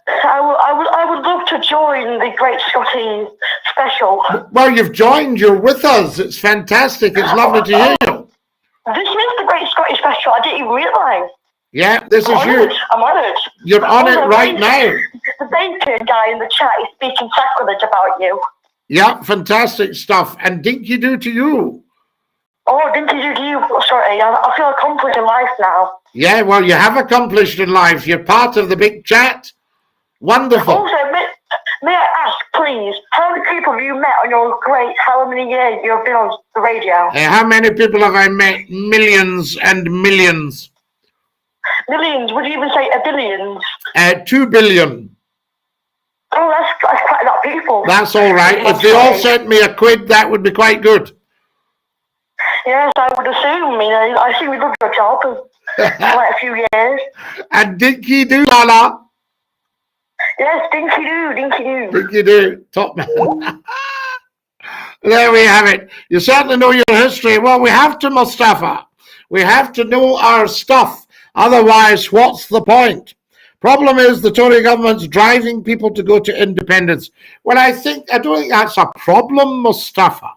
I would love to join the Great Scottie special. Well, you've joined. You're with us. It's fantastic. It's lovely to hear you. This is the Great Scottie special. I didn't even realise. Yeah, this is you. I'm honoured. You're on it right now. The bacon guy in the chat is speaking sacrilege about you. Yeah, fantastic stuff. And dinky do to you. Oh, dinky do to you. Sorry, I feel accomplished in life now. Yeah, well, you have accomplished in life. You're part of the big chat. Wonderful. Also, may I ask, please, how many people have you met on your how many years you've been on the radio? How many people have I met? Millions and millions. Millions? Would you even say a billions? 2 billion. Oh, that's quite a lot of people. That's all right. If they all sent me a quid, that would be quite good. Yes, I would assume. I assume you did your job for quite a few years. And dinky do, Lala. Yes, dinky do. Dinky do. Top man. There we have it. You certainly know your history. Well, we have to, Mustafa. We have to know our stuff. Otherwise, what's the point? Problem is the Tory government's driving people to go to independence. Well, I don't think that's a problem, Mustafa.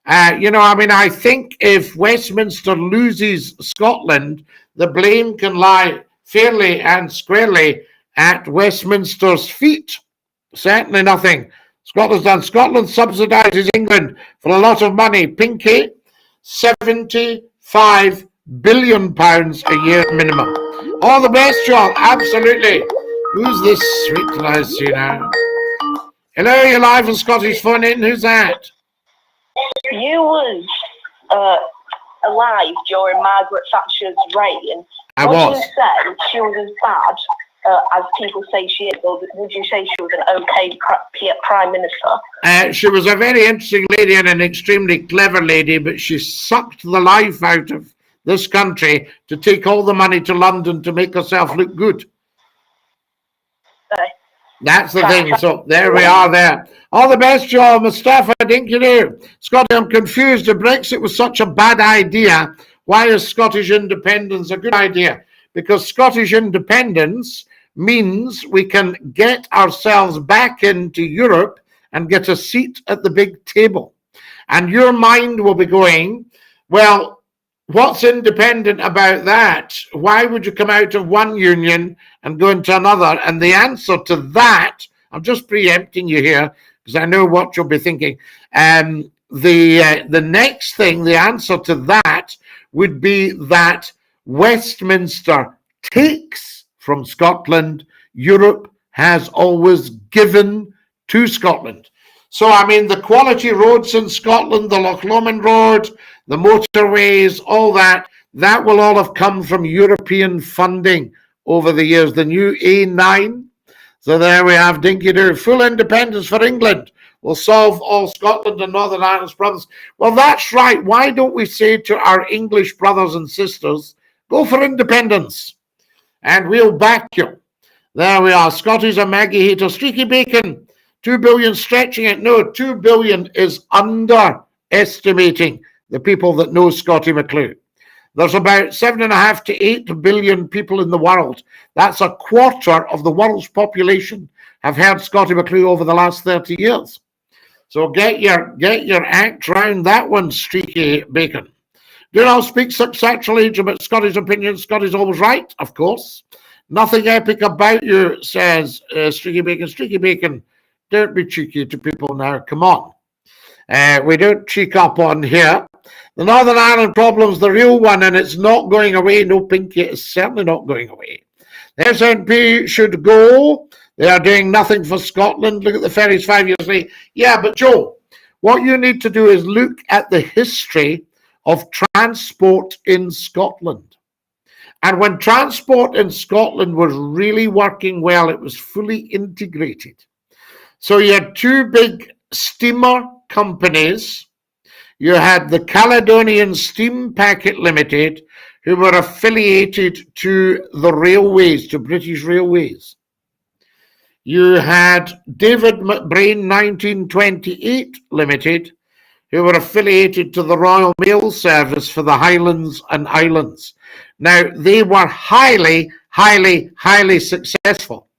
I think if Westminster loses Scotland, the blame can lie fairly and squarely at Westminster's feet. Certainly nothing Scotland's done. Scotland subsidises England for a lot of money. Pinky, £75 billion a year minimum. All the best, y'all. Absolutely. Who's this sweet lass, Hello, you're live on Scotty's phone in. Who's that? You was alive during Margaret Thatcher's reign. I was. Would you say she was as bad as people say she is, or would you say she was an okay Prime Minister? She was a very interesting lady and an extremely clever lady, but she sucked the life out of this country to take all the money to London to make herself look good. That's the thing. So there we are there. All the best, y'all. Mustafa, dinky do. Scotty, I'm confused. If Brexit was such a bad idea, why is Scottish independence a good idea? Because Scottish independence means we can get ourselves back into Europe and get a seat at the big table. And your mind will be going, well, what's independent about that? Why would you come out of one union and go into another? And the answer to that, I'm just preempting you here because I know what you'll be thinking. the next thing, the answer to that would be that Westminster takes from Scotland. Europe has always given to Scotland. So, I mean, the quality roads in Scotland, the Loch Lomond Road, the motorways, all that will all have come from European funding over the years. The new A9. So there we have dinky-doo. Full independence for England will solve all Scotland and Northern Ireland's problems. Well, that's right. Why don't we say to our English brothers and sisters, go for independence, and we'll back you. There we are. Scotties and Maggie Hater. Streaky Bacon, 2 billion stretching it. No, 2 billion is underestimating the people that know Scottie McClue. There's about 7.5 to 8 billion people in the world. That's a quarter of the world's population have heard Scottie McClue over the last 30 years. So get your act round that one, Streaky Bacon. Do not speak successfully about Scotty's opinions. Scotty's always right, of course. Nothing epic about you, says Streaky Bacon. Streaky Bacon, don't be cheeky to people now. Come on. We don't cheek up on here. The Northern Ireland problem's the real one, and it's not going away. No, Pinky, it's certainly not going away. The SNP should go. They are doing nothing for Scotland. Look at the ferries 5 years late. Yeah, but Joe, what you need to do is look at the history of transport in Scotland. And when transport in Scotland was really working well, it was fully integrated. So you had two big steamer companies. You had the Caledonian Steam Packet Limited, who were affiliated to the railways, to British Railways. You had David McBrain 1928 Limited, who were affiliated to the Royal Mail Service for the Highlands and Islands. Now, they were highly, highly, highly successful.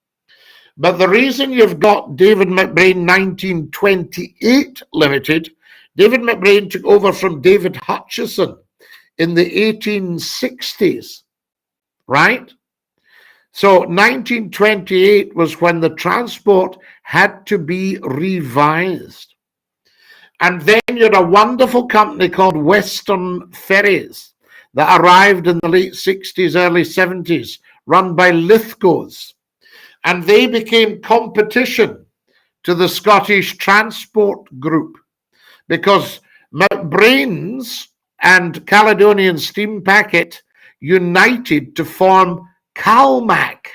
But the reason you've got David McBrain 1928 Limited, David McBrain took over from David Hutchison in the 1860s, right? So 1928 was when the transport had to be revised. And then you had a wonderful company called Western Ferries that arrived in the late 60s, early 70s, run by Lithgows. And they became competition to the Scottish Transport Group because McBrain's and Caledonian Steam Packet united to form CalMac.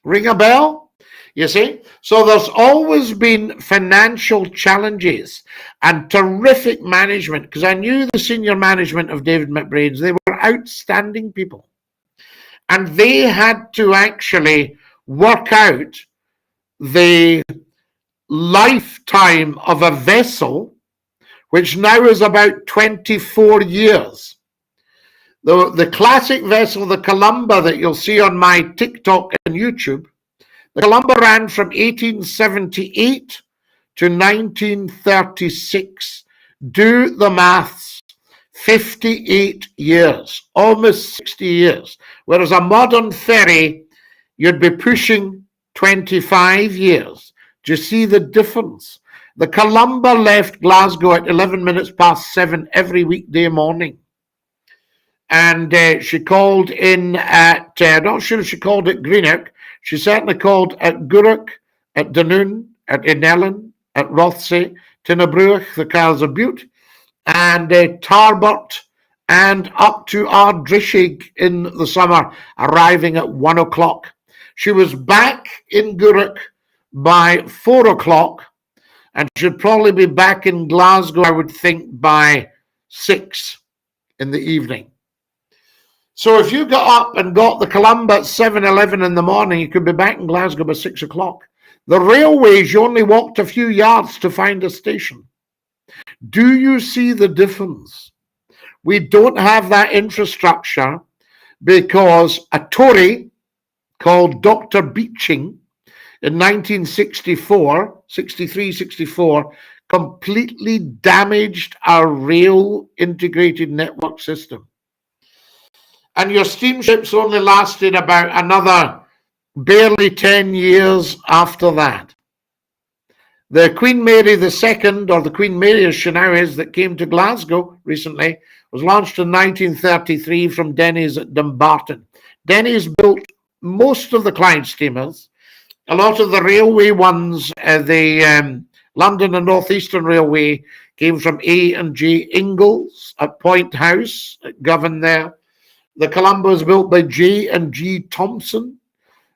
Ring a bell? You see? So there's always been financial challenges and terrific management, because I knew the senior management of David McBrain's. They were outstanding people. And they had to actually work out the lifetime of a vessel, which now is about 24 years. The classic vessel, the Columba, that you'll see on my TikTok and YouTube, the Columba ran from 1878 to 1936. Do the maths, 58 years, almost 60 years. Whereas a modern ferry, you'd be pushing 25 years. Do you see the difference? The Columba left Glasgow at 11 minutes past 7 every weekday morning. And she called in at, not sure if she called at Greenock, she certainly called at Gourock, at Dunoon, at Inellin, at Rothsay, Tinnabruach, the Carls of Bute, and Tarbert, and up to Ardrishig in the summer, arriving at 1 o'clock. She was back in Gourock by 4 o'clock, and should probably be back in Glasgow, I would think, by 6 in the evening. So if you got up and got the Columba at 7:11 in the morning, you could be back in Glasgow by 6 o'clock. The railways, you only walked a few yards to find a station. Do you see the difference? We don't have that infrastructure because a Tory called Dr. Beeching in 1964, 63, 64, completely damaged our rail integrated network system. And your steamships only lasted about another barely 10 years after that. The Queen Mary II, or the Queen Mary as she now is, that came to Glasgow recently, was launched in 1933 from Denny's at Dumbarton. Denny's built most of the Clyde steamers, a lot of the railway ones. The London and North Eastern Railway came from A&G Ingalls at Point House, at Govan there. The Columba was built by J&G Thompson,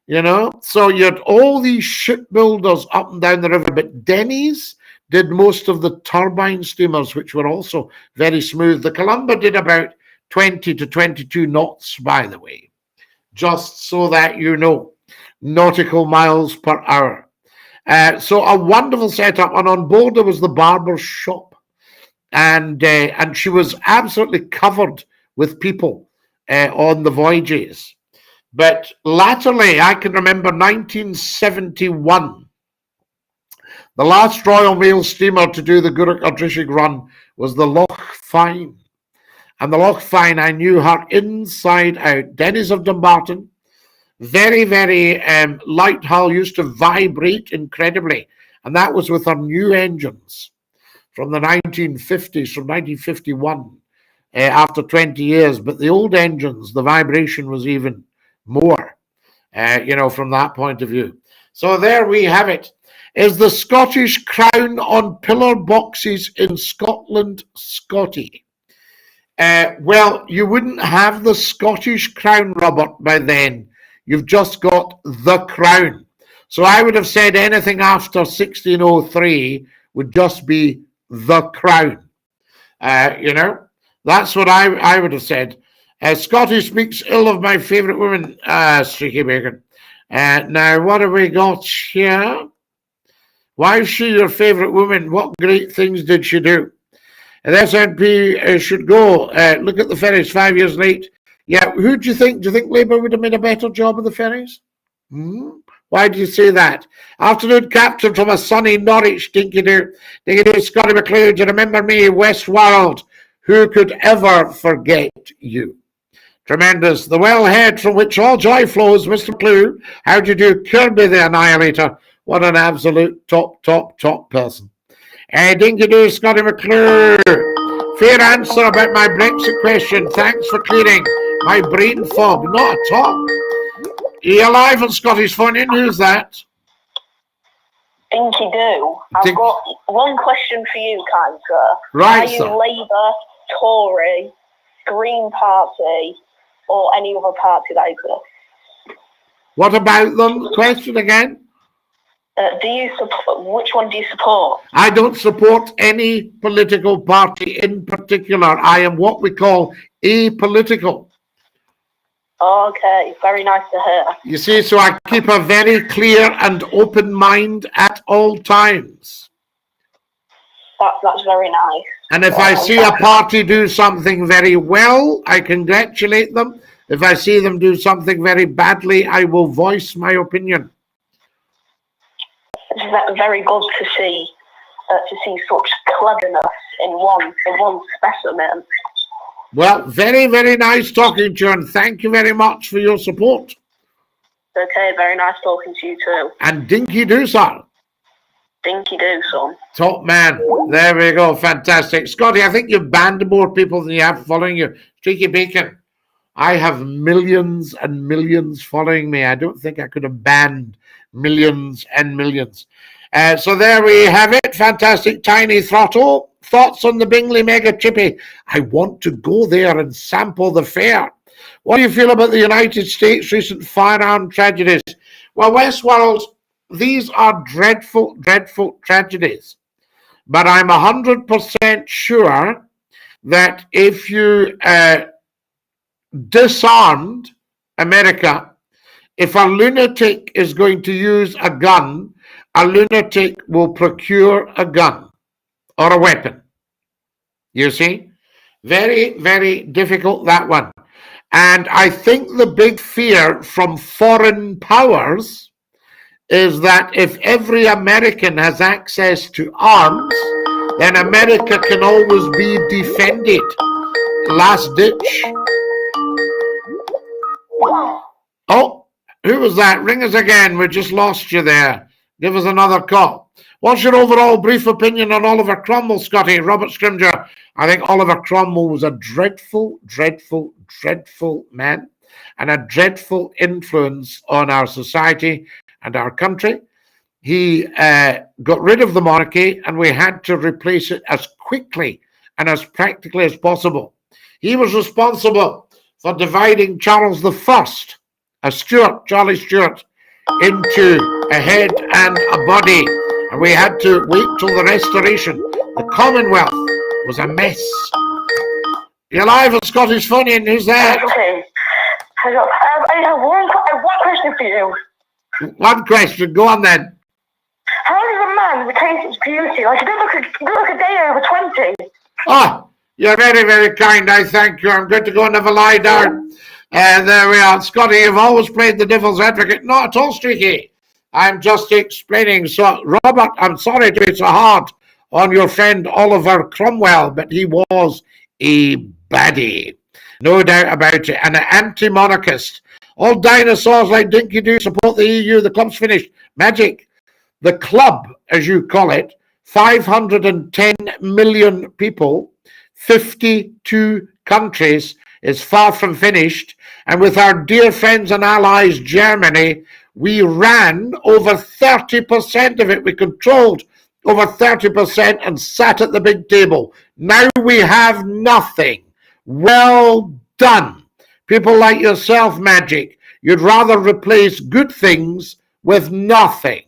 you know. So you had all these shipbuilders up and down the river, but Denny's did most of the turbine steamers, which were also very smooth. The Columba did about 20 to 22 knots, by the way, just so that you know, nautical miles per hour. So a wonderful setup, and on board there was the barber's shop, and she was absolutely covered with people on the voyages. But latterly, I can remember 1971, the last Royal Mail steamer to do the Gurukh-Ardrishig run was the Loch Fyne. And the Loch Fyne, I knew her inside out. Denny's of Dumbarton, very, very light hull, used to vibrate incredibly. And that was with her new engines from the 1950s, from 1951, after 20 years. But the old engines, the vibration was even more, you know, from that point of view. So there we have it. Is the Scottish crown on pillar boxes in Scotland, Scottie? Well, you wouldn't have the Scottish crown, Robert, by then. You've just got the crown. So I would have said anything after 1603 would just be the crown. You know, that's what I would have said. Scottie speaks ill of my favourite woman, Streaky Bacon. Now, what have we got here? Why is she your favourite woman? What great things did she do? The SNP should go. Look at the ferries, 5 years late. Yeah, who do you think? Do you think Labour would have made a better job of the ferries? Why do you say that? Afternoon captain from a sunny Norwich, Dinky-doo, Scottie McClue. Do you remember me, Westworld? Who could ever forget you? Tremendous. The wellhead from which all joy flows, Mr. McClue. How do you do, Kirby the Annihilator? What an absolute top person. Dinky-doo, Scottie McClue. Fair answer about my Brexit question. Thanks for clearing my brain fog. Not at all. Are you alive on Scottish phone in? Who's that? Dinky-doo. I've got one question for you, kind sir. Right, Are you Labour, Tory, Green Party, or any other party that exists? What about them? Question again? Do you support? Which one do you support? I don't support any political party in particular. I am what we call apolitical. Okay, very nice to hear. You see, so I keep a very clear and open mind at all times. That's very nice. And if I see a party do something very well, I congratulate them. If I see them do something very badly, I will voice my opinion. It's very good to see such cleverness in one specimen. Well, very, very nice talking to you, and thank you very much for your support. Okay, very nice talking to you too. And Dinky-doo, sir. Dinky-doo, son. Top man. There we go. Fantastic. Scottie, I think you've banned more people than you have following you. Streaky Bacon. I have millions and millions following me. I don't think I could have banned millions and millions. So there we have it. Fantastic. Tiny Throttle. Thoughts on the Bingley Mega Chippy? I want to go there and sample the fare. What do you feel about the United States' recent firearm tragedies? Well, Westworld, these are dreadful, dreadful tragedies. But I'm 100% sure that if you disarmed America, if a lunatic is going to use a gun, a lunatic will procure a gun or a weapon. You see? Very, very difficult, that one. And I think the big fear from foreign powers is that if every American has access to arms, then America can always be defended. Last ditch. Oh, who was that? Ring us again. We just lost you there. Give us another call. What's your overall brief opinion on Oliver Cromwell, Scottie? Robert Scrimger. I think Oliver Cromwell was a dreadful, dreadful, dreadful man and a dreadful influence on our society and our country. He got rid of the monarchy and we had to replace it as quickly and as practically as possible. He was responsible for dividing Charles I, a Stuart, Charlie Stuart, into a head and a body. And we had to wait till the Restoration. The Commonwealth was a mess. You're live on Scottish Funny, and who's that? Okay. Hello. I have one question for you. One question, go on then. How does a man retain his beauty? Like, you look a day over 20. Oh, you're very, very kind. I thank you. I'm going to go and have a lie down. And there we are. Scottie, you've always played the devil's advocate. Not at all, Streaky. I'm just explaining. So, Robert, I'm sorry to be so hard on your friend Oliver Cromwell, but he was a baddie. No doubt about it. And an anti-monarchist. All dinosaurs like Dinky Doo support the EU. The club's finished. Magic. The club, as you call it, 510 million people, 52 countries, is far from finished. And with our dear friends and allies, Germany, we ran over 30% of it. We controlled over 30% and sat at the big table. Now we have nothing. Well done. People like yourself, Magic, you'd rather replace good things with nothing.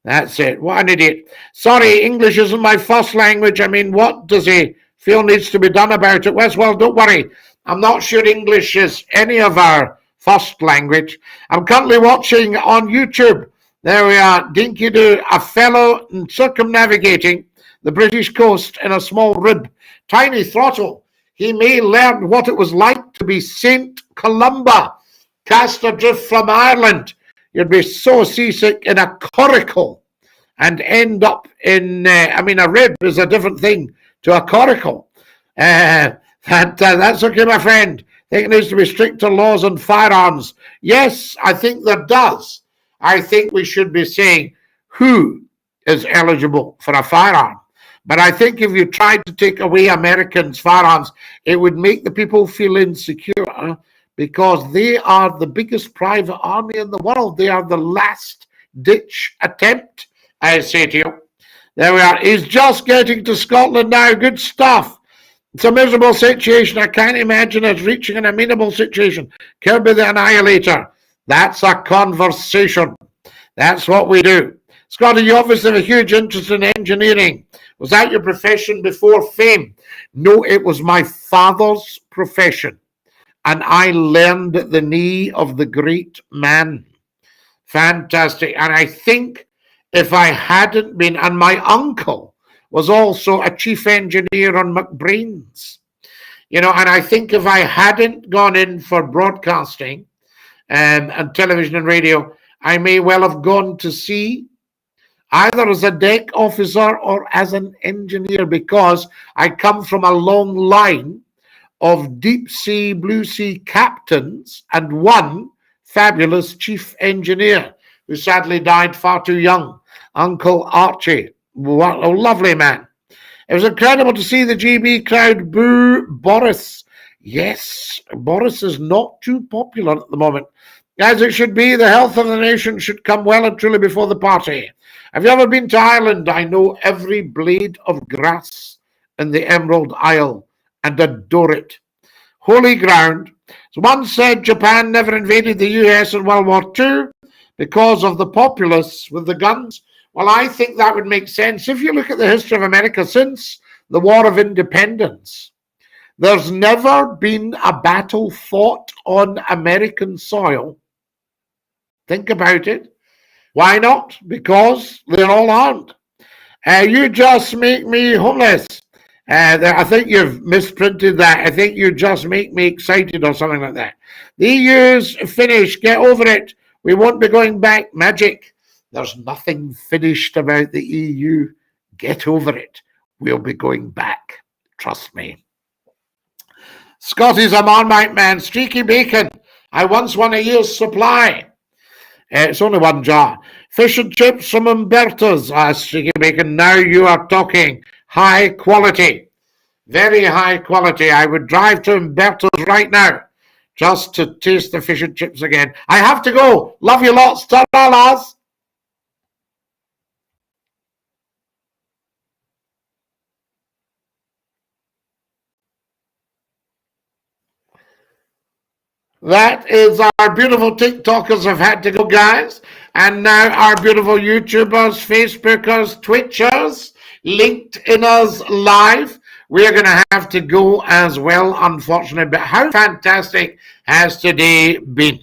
That's it. What an idiot. Sorry, English isn't my first language. I mean, what does he feel needs to be done about it? Well, don't worry. I'm not sure English is any of our first language. I'm currently watching on YouTube. There we are. Dinky Doo, a fellow circumnavigating the British coast in a small rib. Tiny throttle. He may learn what it was like to be Saint Columba, cast adrift from Ireland. You'd be so seasick in a coracle and end up in, a rib is a different thing to a coracle. That's okay, my friend. I think there needs to be stricter laws on firearms. Yes, I think there does. I think we should be saying who is eligible for a firearm. But I think if you tried to take away Americans' firearms, it would make the people feel insecure, because they are the biggest private army in the world. They are the last-ditch attempt, I say to you. There we are. He's just getting to Scotland now. Good stuff. It's a miserable situation. I can't imagine us reaching an amenable situation. Kirby the Annihilator. That's a conversation. That's what we do. Scottie, you obviously have a huge interest in engineering. Was that your profession before fame? No, it was my father's profession. And I learned at the knee of the great man. Fantastic. And I think if I hadn't been, and my uncle was also a chief engineer on McBrain's, and I think if I hadn't gone in for broadcasting and television and radio, I may well have gone to sea either as a deck officer or as an engineer, because I come from a long line of deep sea, blue sea captains and one fabulous chief engineer who sadly died far too young, Uncle Archie. What a lovely man. It was incredible to see the GB crowd boo Boris. Yes, Boris is not too popular at the moment. As it should be, the health of the nation should come well and truly before the party. Have you ever been to Ireland? I know every blade of grass in the Emerald Isle and adore it. Holy ground. So one said Japan never invaded the US in World War II because of the populists with the guns. Well, I think that would make sense. If you look at the history of America since the War of Independence, there's never been a battle fought on American soil. Think about it. Why not? Because they're all armed. You just make me homeless. I think you've misprinted that. I think you just make me excited or something like that. The EU's finished. Get over it. We won't be going back. Magic. There's nothing finished about the EU. Get over it. We'll be going back. Trust me. Scotty's a Marmite man. Streaky bacon. I once won a year's supply. It's only one jar. Fish and chips from Umberto's, Streaky Bacon. Now you are talking high quality. Very high quality. I would drive to Umberto's right now just to taste the fish and chips again. I have to go. Love you lots. Ta-ra, lads. That is our beautiful TikTokers have had to go, guys. And now our beautiful YouTubers, Facebookers, Twitchers, LinkedIners live. We're going to have to go as well, unfortunately. But how fantastic has today been?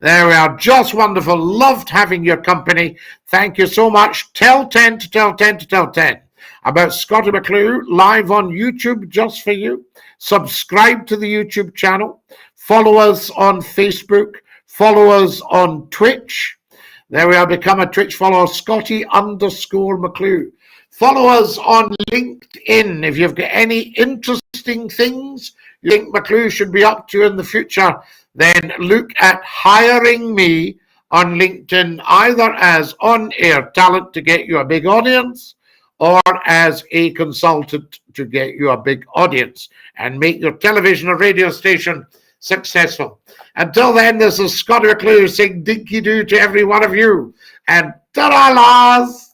There we are. Just wonderful. Loved having your company. Thank you so much. Tell 10 to tell 10 to tell 10 about Scottie McClue live on YouTube just for you. Subscribe to the YouTube channel. Follow us on Facebook. Follow us on Twitch. There we are. Become a Twitch follower, Scottie_McClue. Follow us on LinkedIn. If you've got any interesting things you think McClue should be up to in the future, then look at hiring me on LinkedIn, either as on-air talent to get you a big audience or as a consultant to get you a big audience and make your television or radio station successful. Until then, this is Scottie McClue saying dinky-doo to every one of you, and ta-ra, lads!